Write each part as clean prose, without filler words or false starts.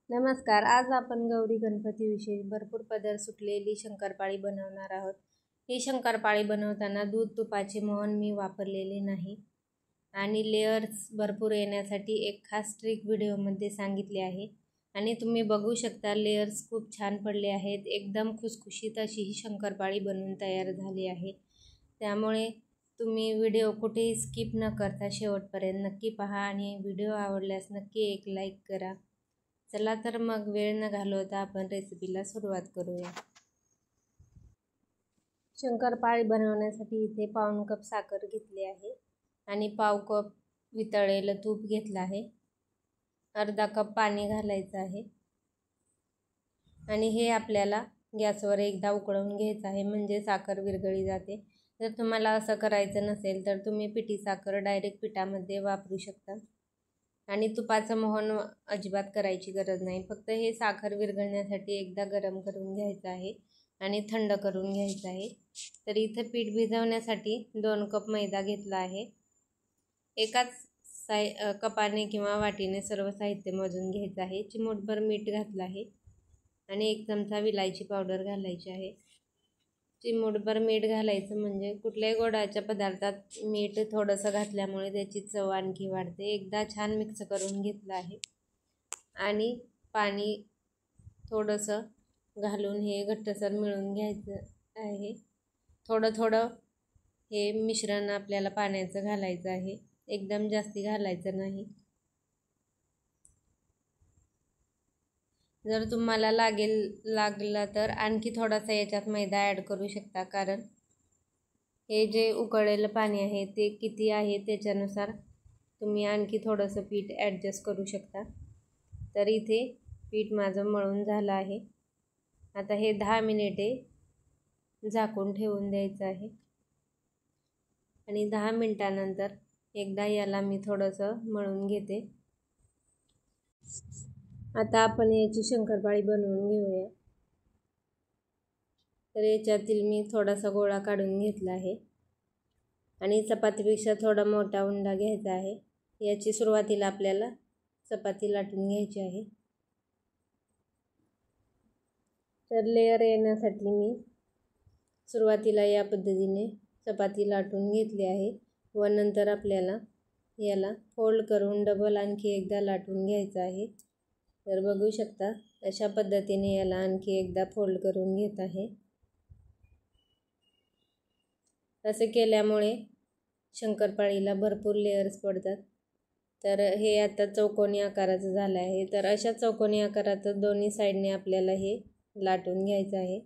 नमस्कार. आज आपण गौरी गणपतीविषयी भरपूर पदर सुटलेली शंकरपाळी बनवणार आहोत. ही शंकरपाळी बनवताना दूध तुपाचे मोहन मी वापरलेले नाही आणि लेअर्स भरपूर येण्यासाठी एक खास ट्रिक व्हिडिओमध्ये सांगितले आहे आणि तुम्ही बघू शकता लेअर्स खूप छान पडले आहेत. एकदम खुसखुशीत अशी ही शंकरपाळी बनवून तयार झाली आहे. त्यामुळे तुम्ही व्हिडिओ कुठेही स्किप न करता शेवटपर्यंत नक्की पहा आणि व्हिडिओ आवडल्यास नक्की एक लाईक करा. चला तर मग वेळ न घालवता आपण रेसिपीला सुरुवात करूया. शंकरपाळी बनवण्यासाठी इथे पाऊण कप साखर घेतली आहे आणि पाव कप वितळलेलं तूप घेतलं आहे. अर्धा कप पाणी घालायचं आहे आणि हे आपल्याला गॅसवर एकदा उकळवून घ्यायचं आहे, म्हणजे साखर विरघळली जाते. जर तुम्हाला असं करायचं नसेल तर तुम्ही पिठी साखर डायरेक्ट पिठामध्ये वापरू शकता आणि तुपाचं मोहन अजिबात करायची गरज नाही. फक्त हे साखर विरघळण्यासाठी एकदा गरम करून घ्यायचं आहे आणि थंड करून घ्यायचं आहे. तर इथं पीठ भिजवण्यासाठी 2 कप मैदा घेतला आहे. एकाच कपाने किंवा वाटीने सर्व साहित्य मोजून घ्यायचं आहे. चिमूटभर मीठ घातलं आहे आणि 1 चमचा विलायची पावडर घालायची आहे. चिमूटभर मीठ घालायचं म्हणजे कुठल्याही गोडाच्या पदार्थात मीठ थोडंसं घातल्यामुळे त्याची चव आणखी वाढते. एकदा छान मिक्स करून घेतलं आहे आणि पाणी थोडंसं घालून हे घट्टसर मिळून घ्यायचं आहे. थोडं थोडं हे मिश्रण आपल्याला पाण्याचं घालायचं आहे, एकदम जास्ती घालायचं नाही. जर तुम्हाला लागला तर आणखी थोडासा याच्यात मैदा ॲड करू शकता, कारण हे जे उकळलेलं पाणी आहे ते किती आहे त्याच्यानुसार तुम्ही आणखी थोडंसं पीठ ॲडजस्ट करू शकता. तर इथे पीठ माझं मळून झालं आहे. आता हे 10 मिनिटे झाकून ठेवून द्यायचं आहे आणि 10 मिनिटानंतर एकदा याला मी थोडंसं मळून घेते. आता आपण याची शंकरपाळी बनवून घेऊया. तर याच्यातील मी थोडासा गोळा काढून घेतला आहे आणि चपातीपेक्षा थोडा मोठा उंडा घ्यायचा आहे. याची सुरुवातीला आपल्याला चपाती लाटून घ्यायची आहे. तर लेअर येण्यासाठी मी सुरुवातीला या पद्धतीने चपाती लाटून घेतली आहे व नंतर आपल्याला याला फोल्ड करून डबल आणखी एकदा लाटून घ्यायचं आहे. तर बघू शकता अशा पद्धतीने याला आणखी एकदा फोल्ड करून घेत आहे. असे केल्यामुळे शंकरपाळीला भरपूर लेअर्स पडतात. तर हे आता चौकोनी आकाराचं झालं आहे. तर अशा चौकोनी आकाराचं दोन्ही साईडने आपल्याला हे लाटून घ्यायचं आहे.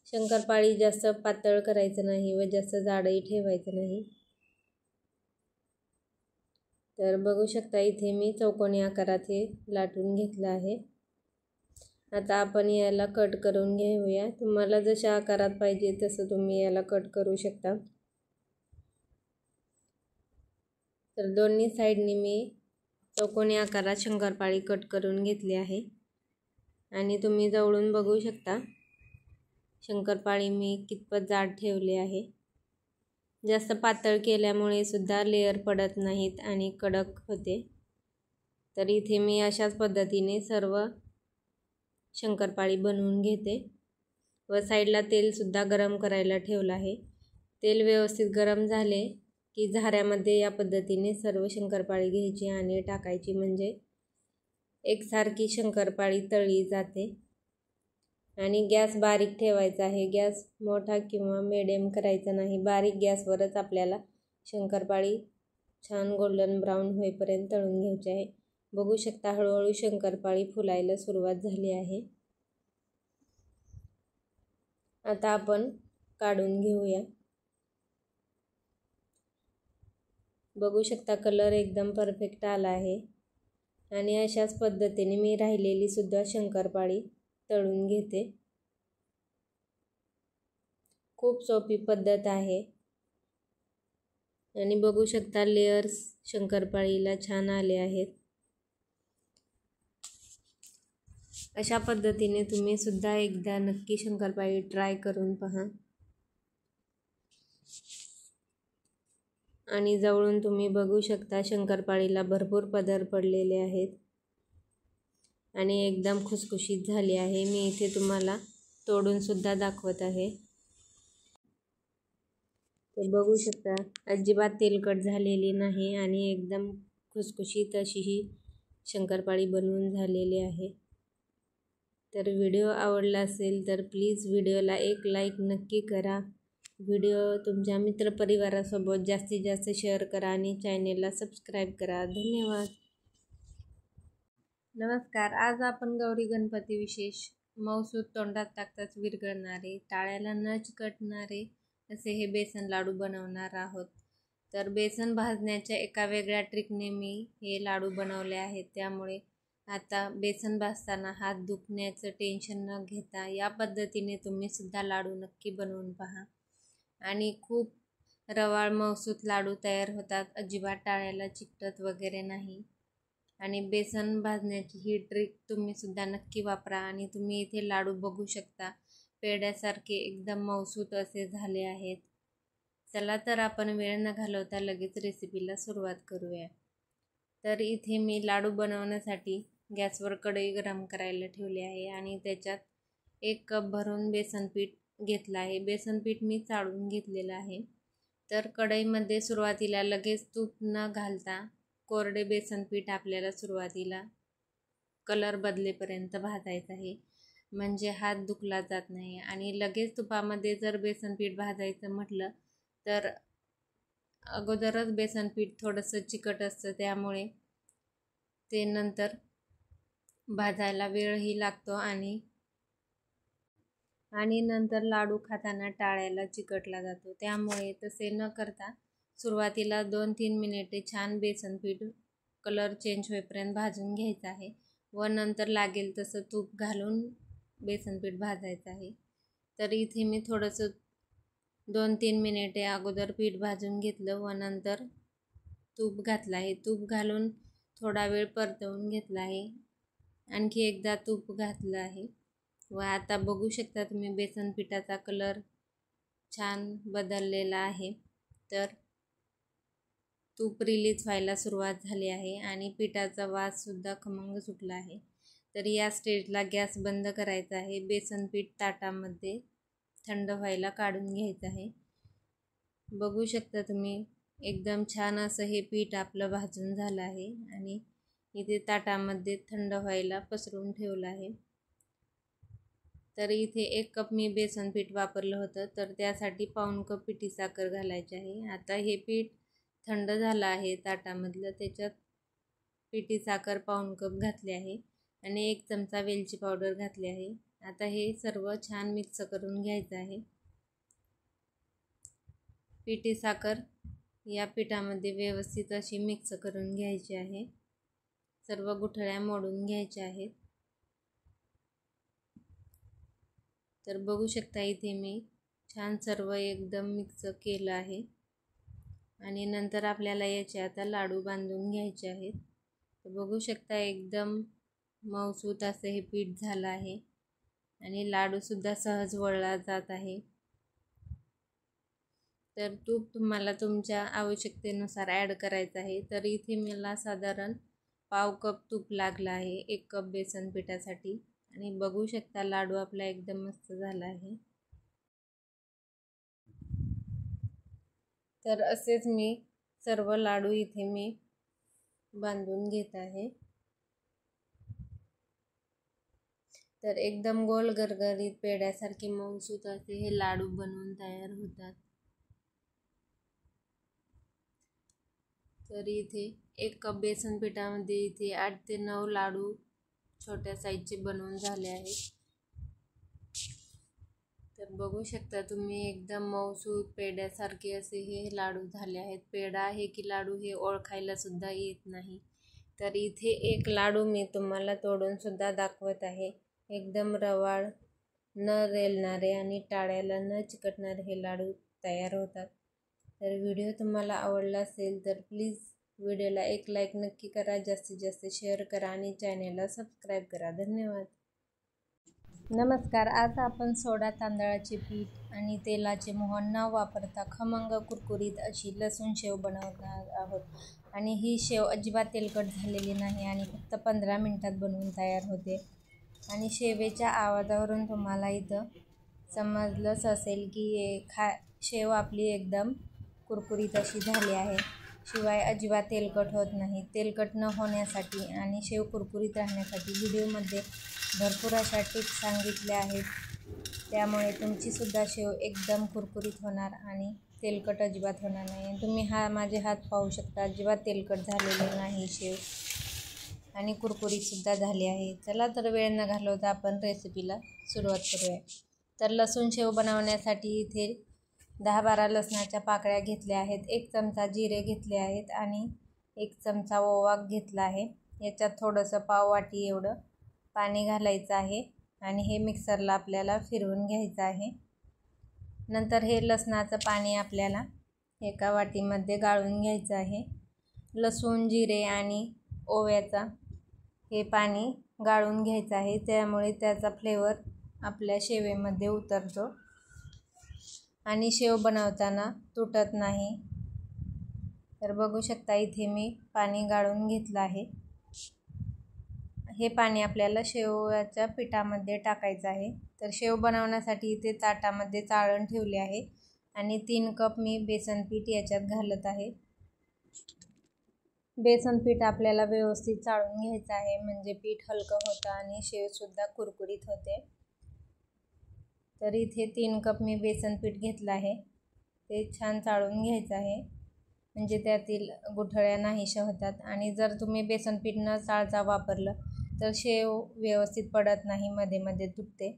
शंकरपाळी जास्त पातळ करायचं नाही व जास्त जाडही ठेवायचं नाही. तर बघू शकता इथे मी चौकोनी आकारात हे लाटून घेतलं आहे. आता आपण याला कट करून घेऊया. तुम्हाला जशा आकारात पाहिजे तसं तुम्ही याला कट करू शकता. तर दोन्ही साईडनी मी चौकोनी आकारात शंकरपाळी कट करून घेतली आहे आणि तुम्ही जवळून बघू शकता शंकरपाळी मी कितपत जाड ठेवली आहे. जास्त पातळ केल्यामुळे सुद्धा लेअर पडत नाहीत आणि कडक होते. तर इथे मी अशाच पद्धतीने सर्व शंकरपाळी बनवून घेते व साईडला तेलसुद्धा गरम करायला ठेवलं आहे. तेल व्यवस्थित गरम झाले की झाऱ्यामध्ये या पद्धतीने सर्व शंकरपाळी घ्यायची आणि टाकायची, म्हणजे एकसारखी शंकरपाळी तळली जाते. आणि गॅस बारीक ठेवायचा आहे. गॅस मोठा किंवा मिडियम करायचा नाही. बारीक गॅसवरच आपल्याला शंकरपाळी छान गोल्डन ब्राऊन होईपर्यंत तळून घ्यायची आहे. बघू शकता हळूहळू शंकरपाळी फुलायला सुरुवात झाली आहे. आता आपण काढून घेऊया. बघू शकता कलर एकदम परफेक्ट आला आहे आणि अशाच पद्धतीने मी राहिलेली सुद्धा शंकरपाळी तळून घेते. खूप सोपी पद्धत आहे आणि बघू शकता लेअर्स शंकरपाळीला छान आले आहेत. अशा पद्धतीने तुम्ही सुद्धा एकदा नक्की शंकरपाळी ट्राय करून पहा आणि जवळून तुम्ही बघू शकता शंकरपाळीला भरपूर पदर पडलेले आहेत. आणि एकदम खुसखुशीत झाली आहे। मी इथे तुम्हाला तोडून सुद्धा दाखवत आहे। तर बघू शकता अजिबात तेलकट झालेली नाही आणि एकदम खुसखुशीत अशी ही शंकरपाळी बनवून झालेली आहे। तर व्हिडिओ आवडला असेल तर प्लीज व्हिडिओला एक लाईक नक्की करा। व्हिडिओ तुमच्या मित्रपरिवारासोबत जास्तीत जास्त शेअर करा आणि चॅनेलला सबस्क्राईब करा। धन्यवाद। नमस्कार, आज आपण गौरी गणपती विशेष मऊसूत तोंडात टाकताच विरघळणारे, टाळ्याला न चिकटणारे असे हे बेसन लाडू बनवणार आहोत। तर बेसन भाजण्याच्या एका वेगळ्या ट्रिकने मी हे लाडू बनवले आहेत। त्यामुळे आता बेसन भाजताना हात दुखण्याचं टेन्शन न घेता या पद्धतीने तुम्ही सुद्धा लाडू नक्की बनवून पहा आणि खूप रवाळ मऊसूत लाडू तयार होतात। अजिबात टाळ्याला चिकटत वगैरे नाही आणि बेसन भाजण्याची ही ट्रिक तुम्ही सुद्धा नक्की वापरा। आणि तुम्ही इथे लाडू बघू शकता, पेढ्यासारखे एकदम मऊसूत असे झाले आहेत। चला तर आपण वेळ न घालवता लगेच रेसिपीला सुरुवात करूया। तर इथे मी लाडू बनवण्यासाठी गॅसवर कढई गरम करायला ठेवली आहे आणि त्याच्यात 1 कप भरून बेसन पीठ घेतलं आहे। बेसन पीठ मी चाळून घेतलेलं आहे। तर कढईमध्ये सुरुवातीला लगेच तूप न घालता कोरडे बेसन पीठ आपल्याला सुरुवातीला कलर बदलेपर्यंत भाजायचं आहे, म्हणजे हात दुखला जात नाही। आणि लगेच तुपामध्ये जर बेसन पीठ भाजायचं म्हटलं तर अगोदरच बेसन पीठ थोडंसं चिकट असतं, त्यामुळे ते नंतर भाजायला वेळही लागतो आणि नंतर लाडू खाताना टाळ्याला चिकटला जातो। त्यामुळे तसे न करता सुरुवातीला 2-3 मिनिटे छान बेसन पीठ कलर चेंज होईपर्यंत भाजून घ्यायचं आहे व नंतर लागेल तसं तूप घालून बेसन पीठ भाजायचं आहे। तर इथे मी थोडंसं 2-3 मिनिटे अगोदर पीठ भाजून घेतलं व नंतर तूप घातलं आहे। तूप घालून थोडा वेळ परतवून घेतला आहे। आणखी एकदा तूप घातलं आहे व आता बघू शकता तुम्ही बेसन पिठाचा कलर छान बदललेला आहे। तर तूप रिलीज व्हायला सुरुवात झाली आहे आणि पिठाचा वास सुद्धा खमंग सुटला आहे। तर या स्टेजला गॅस बंद करायचा आहे। बेसन पीठ ताटामध्ये थंड व्हायला काढून घ्यायचं आहे। बघू शकता तुम्ही एकदम छान असं हे पीठ आपलं भाजून झालं आहे आणि इथे ताटामध्ये थंड व्हायला पसरून ठेवलं आहे। तर इथे 1 कप मी बेसन पीठ वापरलं होतं, तर त्यासाठी पाऊण कप पिठी साखर घालायची आहे। आता हे पीठ थंड झालं आहे ताटामधलं, त्याच्यात पिठी साखर पाऊण कप घातली आहे आणि 1 चमचा वेलची पावडर घातली आहे। आता हे सर्व छान मिक्स करून घ्यायचं आहे। पिठी साखर या पिठामध्ये व्यवस्थित अशी मिक्स करून घ्यायची आहे। सर्व गुठळ्या मोडून घ्यायच्या आहेत। तर बघू शकता इथे मी छान सर्व एकदम मिक्स केलं आहे आणि नंतर आपल्याला याचे आता लाडू बांधून घ्यायचे आहेत। तर बघू शकता एकदम मऊसूत असं हे पीठ झालं आहे आणि लाडूसुद्धा सहज वळला जात आहे। तर तूप तुम्हाला तुमच्या आवश्यकतेनुसार ॲड करायचं आहे। तर इथे मला साधारण पाव कप तूप लागलं आहे 1 कप बेसन पिठासाठी आणि बघू शकता लाडू आपला एकदम मस्त झाला आहे। तर असेच मी सर्व लाडू इथे मी बांधून घेत आहे। तर एकदम गोल गरगरीत पेढ्यासारखे मऊसूत असे हे लाडू बनवून तयार होतात। तर इथे 1 कप बेसन पिठामध्ये इथे 8 ते 9 लाडू छोट्या साईजचे बनवून झाले आहेत। तर बघू शकता तुम्ही एकदम मऊसूत पेढ्यासारखे असे हे लाडू झाले आहेत। पेढा आहे की लाडू हे ओळखायला सुद्धा येत नाही। तर इथे 1 लाडू मी तुम्हाला तोडून सुद्धा दाखवत आहे। एकदम रवाळ न रेलणारे आणि टाळ्याला न चिकटणारे हे लाडू तयार होतात। तर व्हिडिओ तुम्हाला आवडला असेल तर प्लीज व्हिडिओला एक लाईक नक्की करा, जास्तीत जास्त शेअर करा आणि चॅनेलला सबस्क्राईब करा। धन्यवाद। नमस्कार, आज आपण सोडा तांदळाचे पीठ आणि तेलाचे मोहन न वापरता खमंग कुरकुरीत अशी लसूण शेव बनवणार आहोत। आणि ही शेव अजिबात तेलकट झालेली नाही आणि फक्त 15 मिनिटात बनवून तयार होते. आणि शेवेच्या आवाजावरून तुम्हाला इथं समजलंच असेल की शेव आपली एकदम कुरकुरीत अशी झाली आहे. शिवाय अजिबात तेलकट होत नाही. तेलकट न होण्यासाठी आणि शेव कुरकुरीत राहण्यासाठी व्हिडिओमध्ये भरपूर अशा टिप्स सांगितल्या आहेत. त्यामुळे तुमचीसुद्धा शेव एकदम कुरकुरीत होणार आणि तेलकट अजिबात होणार नाही. तुम्ही माझे हात पाहू शकता, अजिबात तेलकट झालेले नाही शेव आणि कुरकुरीतसुद्धा झाली आहे. चला तर वेळ न घालवता आपण रेसिपीला सुरुवात करूया. तर लसूण शेव बनवण्यासाठी इथे 10-12 लसणाच्या पाकळ्या घेतल्या आहेत, 1 चमचा जिरे घेतले आहेत आणि 1 चमचा ओवा घेतला आहे. याच्यात थोडंसं पाव वाटी एवढं पाणी घालायचं आहे आणि हे मिक्सरला आपल्याला फिरवून घ्यायचं आहे. नंतर हे लसणाचं पाणी आपल्याला एका वाटीमध्ये गाळून घ्यायचं आहे. लसूण, जिरे आणि ओव्याचा हे पाणी गाळून घ्यायचं आहे, त्यामुळे त्याचा फ्लेवर आपल्या शेवेमध्ये उतरतो आणि शेव बनवताना तुटत नाही. तर बघू शकता इथे मी पाणी गाळून घेतलं आहे. हे पाणी आपल्याला शेवच्या पिठामध्ये टाकायचं आहे. तर शेव बनवण्यासाठी इथे ताटामध्ये चाळण ठेवली आहे आणि 3 कप मी बेसन पीठ याच्यात घालत आहे. बेसन पीठ आपल्याला व्यवस्थित चाळून घ्यायचं आहे, म्हणजे पीठ हलकं होतं आणि शेवसुद्धा कुरकुरीत होते. तर इथे 3 कप मी बेसन पीठ घेतलं आहे. ते छान चाळून घ्यायचं आहे, म्हणजे त्यातील गुठळ्या नाहीशा होतात. आणि जर तुम्ही बेसन पीठ न चाळता वापरलं तर शेव व्यवस्थित पडत नाही, मध्ये मध्ये तुटते.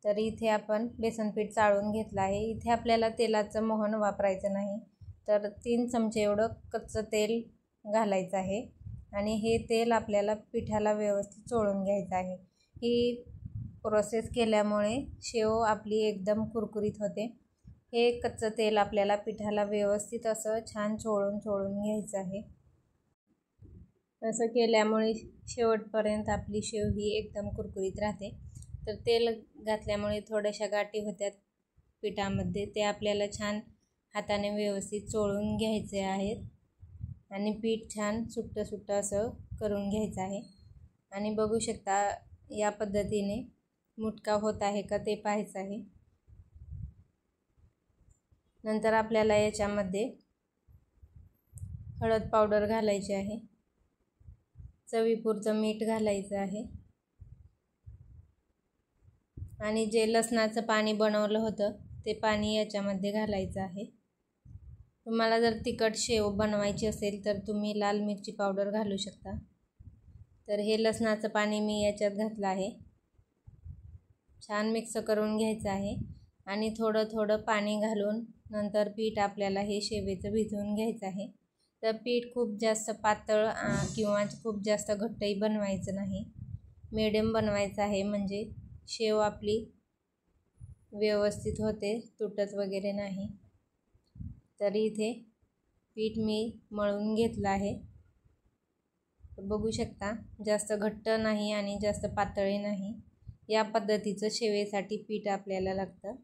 तर इथे आपण बेसन पीठ चाळून घेतलं आहे. इथे आपल्याला तेलाचं मोहन वापरायचं नाही, तर 3 चमचे एवढं कच्चं तेल घालायचं आहे आणि हे तेल आपल्याला पिठाला व्यवस्थित चोळून घ्यायचं आहे. ही प्रोसेस केल्यामुळे शेव आपली एकदम कुरकुरीत होते. हे कच्चं तेल आपल्याला पिठाला व्यवस्थित असं छान चोळून घ्यायचं आहे. असं केल्यामुळे शेवटपर्यंत आपली शेव ही एकदम कुरकुरीत राहते. तर तेल घातल्यामुळे थोड्याशा गाठी होत्यात पिठामध्ये, ते आपल्याला छान हाताने व्यवस्थित चोळून घ्यायचे आहेत आणि पीठ छान सुट्टं असं करून घ्यायचं आहे. आणि बघू शकता या पद्धतीने मुटका होत आहे का ते पाहायचं आहे. नंतर आपल्याला याच्यामध्ये हळद पावडर घालायची आहे, चवीपुरतं मीठ घालायचं आहे आणि जे लसणाचं पाणी बनवलं होतं ते पाणी याच्यामध्ये घालायचं आहे. तुम्हाला जर तिखट शेव बनवायची असेल तर तुम्ही लाल मिरची पावडर घालू शकता. तर हे लसणाचं पाणी मी याच्यात घातलं आहे. छान मिक्स करून घ्यायचं आहे आणि थोडं पाणी घालून नंतर पीठ आपल्याला हे शेवेचं भिजवून घ्यायचं आहे. तर पीठ खूप जास्त पातळ किंवा खूप जास्त घट्टही बनवायचं नाही, मिडियम बनवायचं आहे, म्हणजे शेव आपली व्यवस्थित होते, तुटत वगैरे नाही. तर इथे पीठ मी मळून घेतलं आहे. बघू शकता जास्त घट्ट नाही आणि जास्त पातळही नाही, या पद्धतीचं शेवेसाठी पीठ आपल्याला लागतं.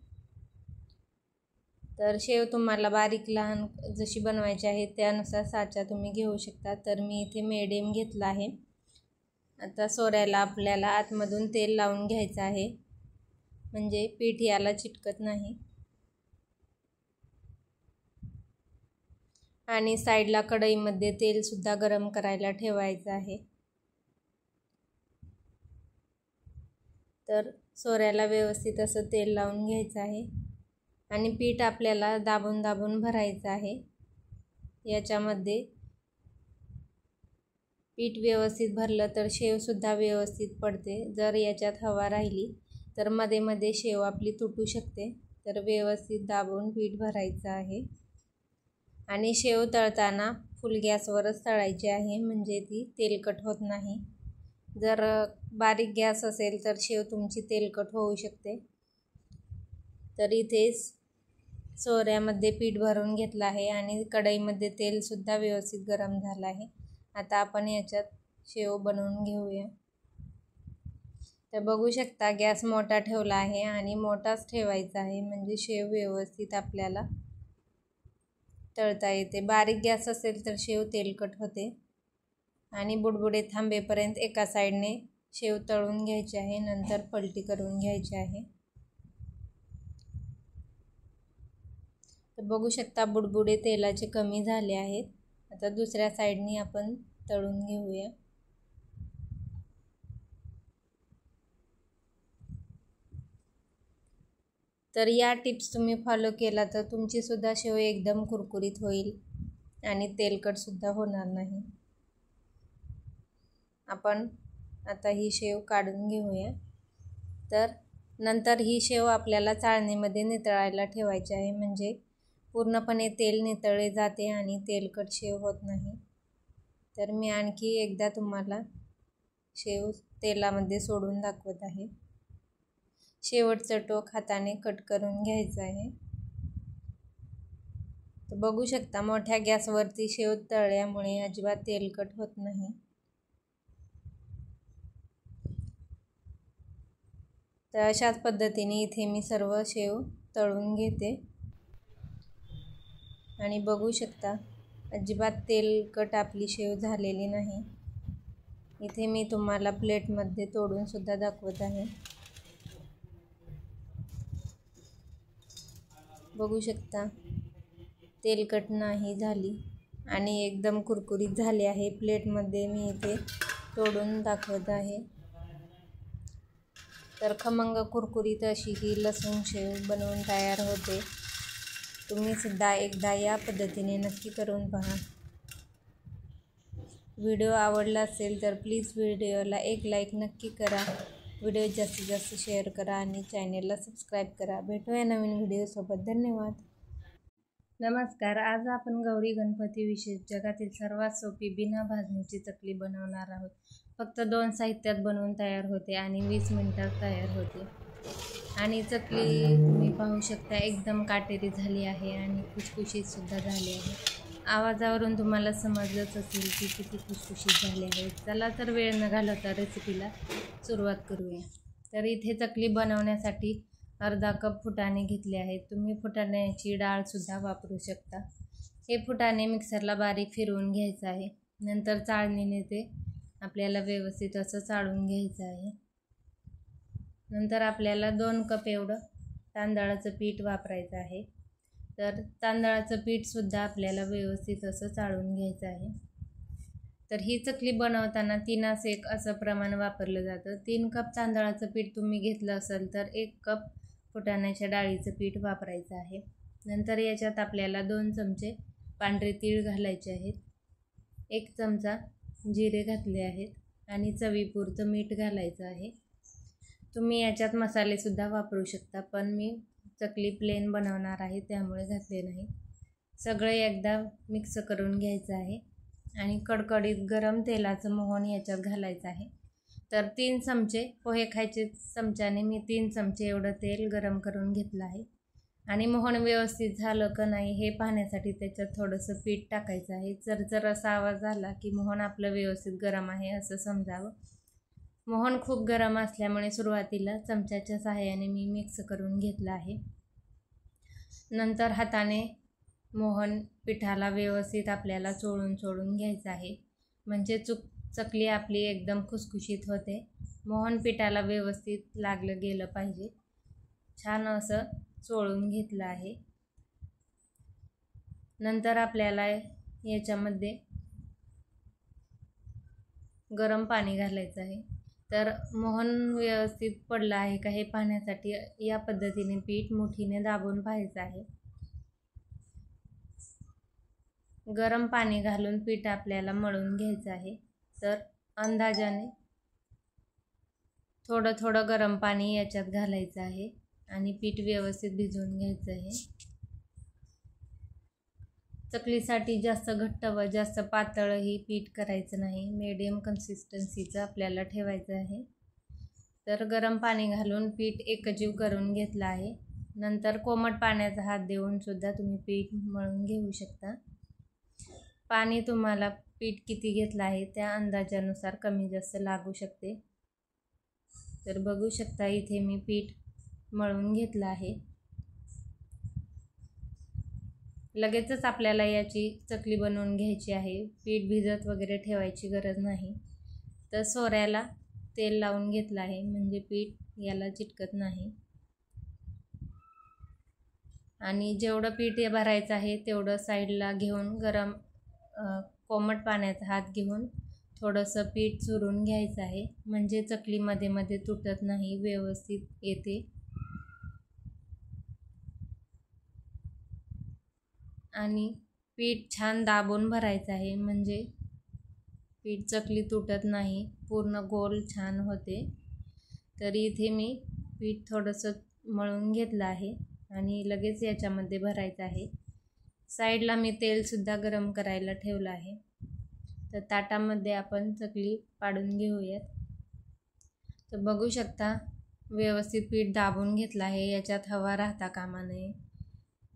तर शेव तुम्हाला बारीक लहान जशी बनवायची आहे त्यानुसार साचा तुम्ही घेऊ शकता. तर मी इथे मीडियम घेतला आहे. आता सोऱ्याला आपल्याला आतमधून तेल लावून घ्यायचं आहे, म्हणजे पीठ याला चिटकत नाही. आणि साईडला कढईमध्ये तेलसुद्धा गरम करायला ठेवायचं आहे. तर सोऱ्याला व्यवस्थित असं तेल लावून घ्यायचं आहे आणि पीठ आपल्याला दाबून भरायचं आहे. याच्यामध्ये पीठ व्यवस्थित भरलं तर शेवसुद्धा व्यवस्थित पडते. जर याच्यात हवा राहिली तर मध्ये मध्ये शेव आपली तुटू शकते. तर व्यवस्थित दाबून पीठ भरायचं आहे आणि शेव तळताना फुल गॅसवरच तळायची आहे, म्हणजे ती तेलकट होत नाही. जर बारीक गॅस असेल तर शेव तुमची तेलकट होऊ शकते. तर इथेच सोऱ्यामध्ये पीठ भरून घेतलं आहे आणि कढईमध्ये तेलसुद्धा व्यवस्थित गरम झालं आहे. आता आपण याच्यात शेव बनवून घेऊया. तर बघू शकता गॅस मोठा ठेवला आहे आणि मोठाच ठेवायचा आहे, म्हणजे शेव व्यवस्थित आपल्याला तळता येते. बारीक गॅस असेल तर शेव तेलकट होते. आणि बुडबुडे थांबेपर्यंत एका साईडने शेव तळून घ्यायची आहे, नंतर पलटी करून घ्यायची आहे. तर बघू शकता बुडबुडे तेलाचे कमी झाले आहेत. आता दुसऱ्या साईडने आपण तळून घेऊया. तर या टिप्स तुम्ही फॉलो केला तर तुमची सुद्धा शेव एकदम कुरकुरीत होईल आणि तेलकट सुद्धा होणार नाही. आपण आता ही शेव काढून घेऊया. तर नंतर ही शेव आपल्याला चाळणीमध्ये नितळायला ठेवायची आहे, म्हणजे पूर्णपणे तेल नितळले जाते आणि तेलकट शेव होत नाही. तर मी आणखी एकदा तुम्हाला शेव तेलामध्ये सोडून दाखवत आहे. शेवटचं टोक हाताने कट करून घ्यायचं आहे. तर बघू शकता मोठ्या गॅसवरती शेव तळल्यामुळे अजिबात तेलकट होत नाही. तर अशाच पद्धतीने इथे मी सर्व शेव तळून घेते आणि बघू शकता अजिबात तेलकट आपली शेव झालेली नाही. इथे मी तुम्हाला प्लेटमध्ये तोडून सुद्धा दाखवत आहे. बघू शकता तेलकट नाही झाली आणि एकदम कुरकुरीत झाली आहे. प्लेटमध्ये मी इथे तोडून दाखवत आहे. तर खमंग कुरकुरीत अशी ही लसूण शेव बनवून तयार होते. तुम्ही सुद्धा एकदा या पद्धतीने नक्की करून पहा. व्हिडिओ आवडला असेल तर प्लीज व्हिडिओला एक लाईक नक्की करा. व्हिडिओ जास्तीत जास्त शेअर करा आणि चॅनेलला सबस्क्राईब करा. भेटूया नवीन व्हिडिओसोबत. धन्यवाद. नमस्कार. आज आपण गौरी गणपती विशेष जगातील सर्वात सोपी बिना भाजणीची चकली बनवणार आहोत. फक्त 2 साहित्यात बनवून तयार होते आणि 20 मिनिटात तयार होते. आणि चकली तुम्ही पाहू शकता एकदम काटेरी झाली आहे आणि खुसखुशीत सुद्धा झाली आहे. आवाजावरून तुम्हाला समजलंच असेल की किती खुसखुशीत झाली आहे. चला तर वेळ न घालवता रेसिपीला सुरुवात करूया. तर इथे चकली बनवण्यासाठी अर्धा कप फुटाणे घेतले आहेत. तुम्ही फुटाण्याची डाळसुद्धा वापरू शकता. हे फुटाणे मिक्सरला बारीक फिरवून घ्यायचं आहे. नंतर चाळणीने ते आपल्याला व्यवस्थित असं चाळून घ्यायचं आहे. नंतर आपल्याला 2 कप एवढं तांदळाचं पीठ वापरायचं आहे. तर तांदळाचं पीठसुद्धा आपल्याला व्यवस्थित असं चाळून घ्यायचं आहे. तर ही चकली बनवताना 3:1 असं प्रमाण वापरलं जातं. 3 कप तांदळाचं पीठ तुम्ही घेतलं असेल तर 1 कप फुटाण्याच्या डाळीचं पीठ वापरायचं आहे. नंतर याच्यात आपल्याला 2 चमचे पांढरे तीळ घालायचे आहेत. 1 चमचा जिरे घातले आहेत आणि चवीपुरतं मीठ घालायचं आहे. तुम्ही याच्यात मसालेसुद्धा वापरू शकता, पण मी चकली प्लेन बनवणार आहे त्यामुळे घातले नाही. सगळे एकदा मिक्स करून घ्यायचं आहे आणि कडकडीत गरम तेलाचं मोहन याच्यात घालायचं आहे. तर 3 चमचे पोहे खायचे चमच्याने मी 3 चमचे एवढं तेल गरम करून घेतलं आहे. आणि मोहन व्यवस्थित झालं का नाही हे पाहण्यासाठी त्याच्यात थोडंसं पीठ टाकायचं आहे. चरचर असा आवाज झाला की मोहन आपलं व्यवस्थित गरम आहे असं समजावं. मोहन खूप गरम असल्यामुळे सुरुवातीला चमच्याच्या सहाय्याने मी मिक्स करून घेतलं आहे. नंतर हाताने मोहन पिठाला व्यवस्थित आपल्याला चोळून घ्यायचं आहे, म्हणजे चकली आपली एकदम खुसखुशीत होते. मोहन पिठाला व्यवस्थित लागलं गेलं पाहिजे. छान असं चोळून घेतलं आहे. नंतर आपल्याला याच्यामध्ये गरम पाणी घालायचं आहे. तर मोहन व्यवस्थित पडलं आहे का हे पाहण्यासाठी या पद्धतीने पीठ मुठीने दाबून पाहायचं आहे. गरम पाणी घालून पीठ आपल्याला मळून घ्यायचं आहे. तर अंदाजाने थोडं थोडं गरम पाणी याच्यात घालायचं आहे आणि पीठ व्यवस्थित भिजवून घ्यायचं आहे. चकलीसाठी जास्त घट्ट व जास्त पातळही पीठ करायचं नाही, मीडियम कन्सिस्टन्सीचं आपल्याला ठेवायचं आहे. तर गरम पाणी घालून पीठ एकजीव करून घेतलं आहे. नंतर कोमट पाण्याचा हात देऊन सुद्धा तुम्ही पीठ मळून घेऊ शकता. पाणी तुम्हाला पीठ किती घेतलं आहे त्या अंदाजानुसार कमी जास्त लागू शकते. तर बघू शकता इथे मी पीठ मळून घेतलं आहे. लगेचच आपल्याला याची चकली बनवून घ्यायची आहे. पीठ भिजत वगैरे ठेवायची गरज नाही. तर सोऱ्याला तेल लावून घेतलं आहे म्हणजे पीठ याला चिटकत नाही. आणि जेवढं पीठ भरायचं आहे तेवढं साईडला घेऊन गरम कोमट पाण्याचा हात घेऊन थोडंसं पीठ चुरून घ्यायचं आहे म्हणजे चकली मध्ये मध्ये तुटत नाही, व्यवस्थित येते. आणि पीठ छान दाबून भरायचं आहे म्हणजे पीठ चकली तुटत नाही, पूर्ण गोल छान होते. तर इथे मी पीठ थोडंसं मळून घेतलं आहे आणि लगेच याच्यामध्ये भरायचं आहे. साईडला मी तेलसुद्धा गरम करायला ठेवलं आहे. तर ताटामध्ये आपण चकली पाडून घेऊयात. तर बघू शकता व्यवस्थित पीठ दाबून घेतलं आहे. याच्यात हवा राहता कामा नये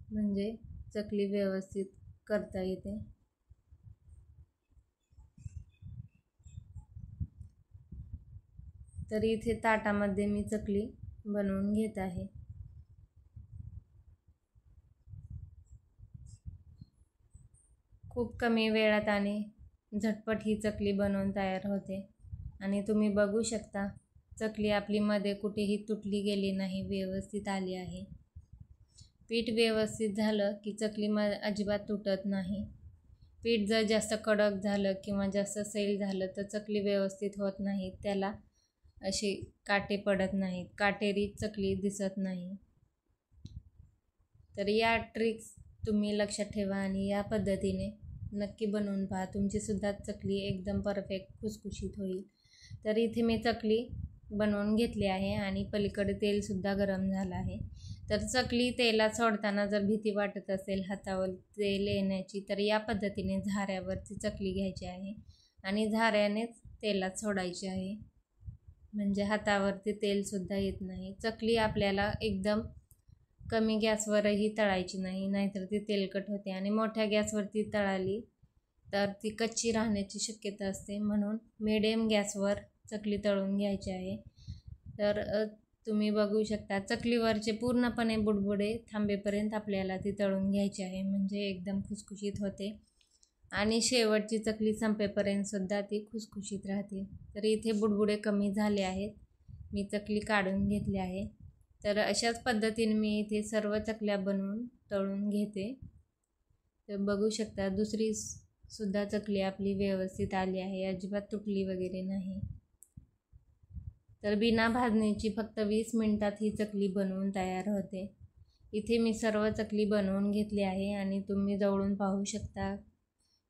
म्हणजे चकली व्यवस्थित करता येते. तर इथे ताटामध्ये मी चकली बनवून घेत आहे. खूप कमी वेळात आणि झटपट ही चकली बनवून तयार होते. आणि तुम्ही बघू शकता चकली आपली मध्ये कुठेही तुटली गेली नाही, व्यवस्थित आली आहे. पीठ व्यवस्थित झालं की चकली अजिबात तुटत नाही. पीठ जर जास्त कडक झालं किंवा जास्त सैल झालं तर चकली व्यवस्थित होत नाही, त्याला असे काटे पडत नाहीत, काटेरी चकली दिसत नाही. तर या ट्रिक्स तुम्ही लक्षात ठेवा आणि या पद्धतीने नक्की बनवून पहा. तुमचीसुद्धा चकली एकदम परफेक्ट खुसखुशीत होईल. तर इथे मी चकली बनवून घेतली आहे आणि पलीकडे तेलसुद्धा गरम झालं आहे. तर चकली तेलात सोडताना जर भीती वाटत असेल हातावर तेल येण्याची तर या पद्धतीने झाऱ्यावरची चकली घ्यायची आहे आणि झाऱ्यानेच तेलात सोडायची आहे म्हणजे हातावरती तेलसुद्धा येत नाही. चकली आपल्याला एकदम कमी गॅसवरही तळायची नाही, नाहीतर ती तेलकट होते आणि मोठ्या गॅसवरती तळाली तर ती कच्ची राहण्याची शक्यता असते. म्हणून मिडियम गॅसवर चकली तळून घ्यायची आहे. तर तुम्ही बघू शकता चकलीवरचे पूर्णपणे बुडबुडे थांबेपर्यंत आपल्याला ती तळून घ्यायची आहे म्हणजे एकदम खुसखुशीत होते आणि शेवटची चकली संपेपर्यंत सुद्धा ती खुसखुशीत राहते. तर इथे बुडबुडे कमी झाले आहेत, मी चकली काढून घेतली आहे. तर अशाच पद्धतीने मी इथे सर्व चकल्या बनवून तळून घेते. तर बघू शकता दुसरी सुद्धा चकली आपली व्यवस्थित आली आहे, अजिबात तुटली वगैरे नाही. तर बिना भाजणीची फक्त 20 मिनिटात ही चकली बनवून तयार होते. इथे मी सर्व चकली बनवून घेतली आहे आणि तुम्ही जवळून पाहू शकता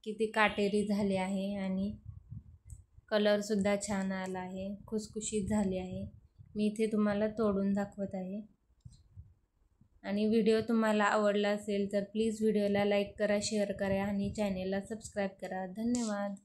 किती काटेरी झाले आहे आणि कलरसुद्धा छान आला आहे, खुसखुशीत झाली आहे. मी इथे तुम्हाला तोडून दाखवत आहे. आणि व्हिडिओ तुम्हाला आवडला असेल तर प्लीज व्हिडिओला लाईक करा, शेअर करा आणि चॅनेलला सबस्क्राईब करा. धन्यवाद.